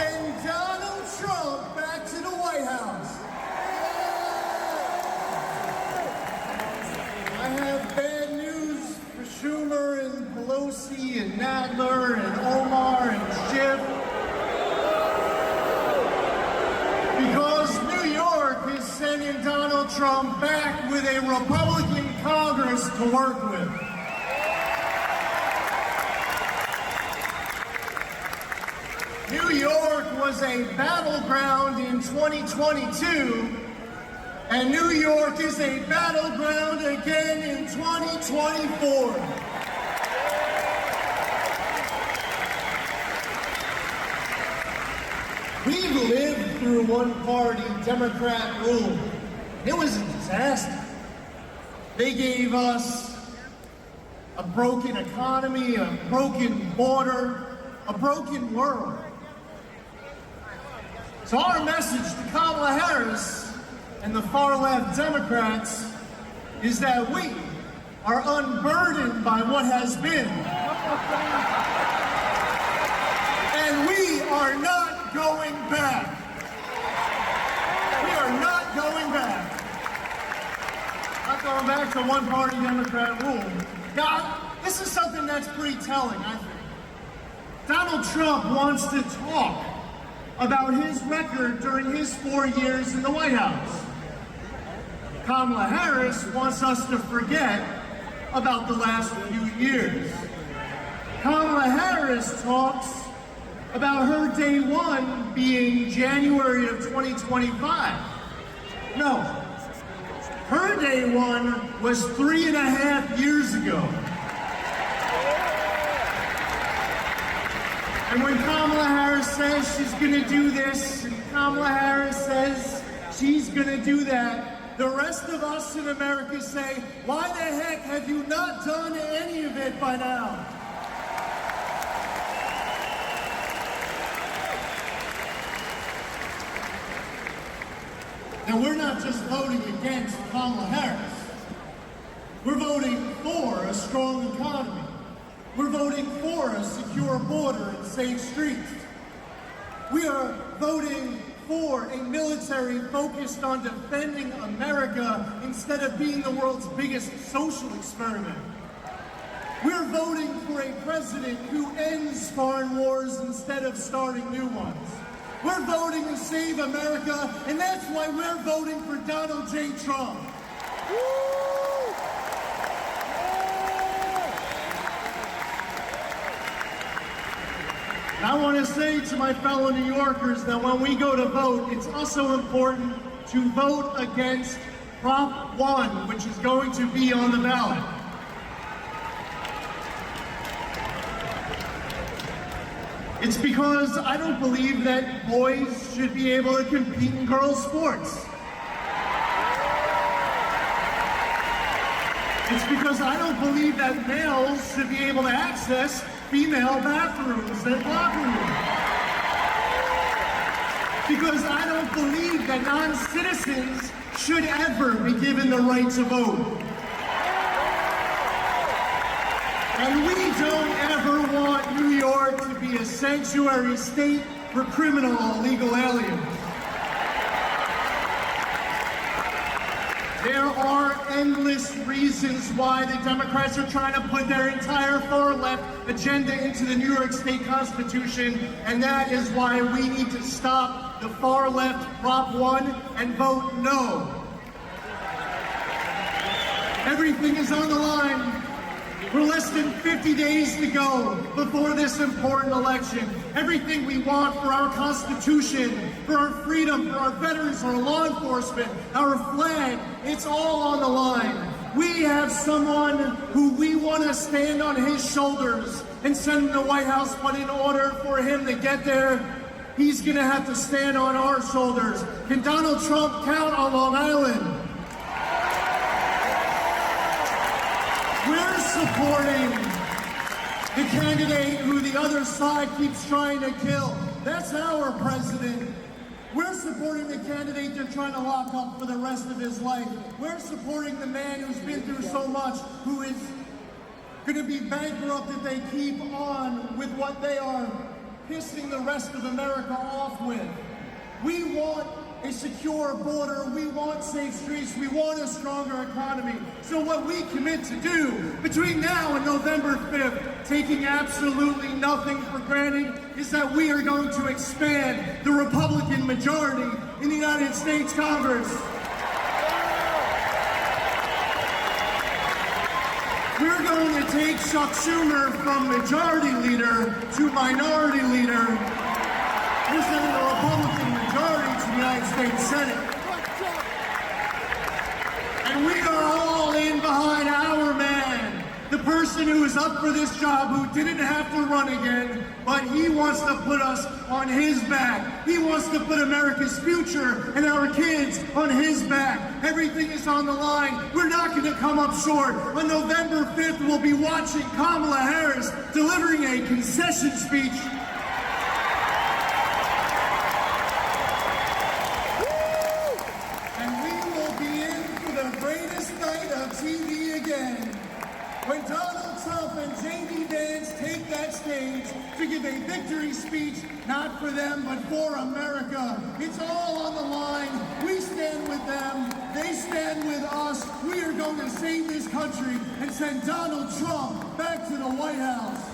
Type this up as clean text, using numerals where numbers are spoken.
send Donald Trump back to the White House. I have bad news for Schumer and Pelosi and Nadler and Omar and Schiff. Because New York is sending Donald Trump back with a Republican Congress to work with. New York was a battleground in 2022, and New York is a battleground again in 2024. We've lived through one-party Democrat rule. It was a disaster. They gave us a broken economy, a broken border, a broken world. So our message to Kamala Harris and the far-left Democrats is that we are unburdened by what has been. And we are not going back. We are not going back. Not going back to one-party Democrat rule. Now, this is something that's pretty telling, I think. Donald Trump wants to talk about his record during his 4 years in the White House. Kamala Harris wants us to forget about the last few years. Kamala Harris talks about her day one being January of 2025. No, her day one was 3.5 years ago. And when Kamala Harris says she's gonna do this, and Kamala Harris says she's gonna do that, the rest of us in America say, why the heck have you not done any of it by now? And we're not just voting against Kamala Harris. We're voting for a strong economy. We're voting for a secure border and safe streets. We are voting for a military focused on defending America instead of being the world's biggest social experiment. We're voting for a president who ends foreign wars instead of starting new ones. We're voting to save America, and that's why we're voting for Donald J. Trump. I want to say to my fellow New Yorkers that when we go to vote, it's also important to vote against Prop 1, which is going to be on the ballot. It's because I don't believe that boys should be able to compete in girls' sports. It's because I don't believe that males should be able to access female bathrooms and locker rooms. Because I don't believe that non-citizens should ever be given the right to vote. And we don't ever want New York to be a sanctuary state for criminal illegal aliens. There are endless reasons why the Democrats are trying to put their entire far-left agenda into the New York State Constitution, and that is why we need to stop the far-left Prop 1 and vote no. Everything is on the line. We're less than 50 days to go before this important election. Everything we want for our Constitution, for our freedom, for our veterans, our law enforcement, our flag, it's all on the line. We have someone who we want to stand on his shoulders and send him to the White House, but in order for him to get there, he's going to have to stand on our shoulders. Can Donald Trump count on Long Island? We're supporting the candidate who the other side keeps trying to kill. That's our president. We're supporting the candidate they're trying to lock up for the rest of his life. We're supporting the man who's been through so much, who is going to be bankrupt if they keep on with what they are pissing the rest of America off with. We want a secure border, we want safe streets, we want a stronger economy. So what we commit to do between now and November 5th, taking absolutely nothing for granted, is that we are going to expand the Republican majority in the United States Congress. We're going to take Chuck Schumer from majority leader to minority leader. We're sending a Republican majority to the United States Senate. And we are all in behind our man, the person who is up for this job, who didn't have to run again, but he wants to put us on his back. He wants to put America's future and our kids on his back. Everything is on the line. We're not going to come up short. On November 5th, we'll be watching Kamala Harris delivering a concession speech. TV again, when Donald Trump and J.D. Vance take that stage to give a victory speech, not for them, but for America. It's all on the line. We stand with them. They stand with us. We are going to save this country and send Donald Trump back to the White House.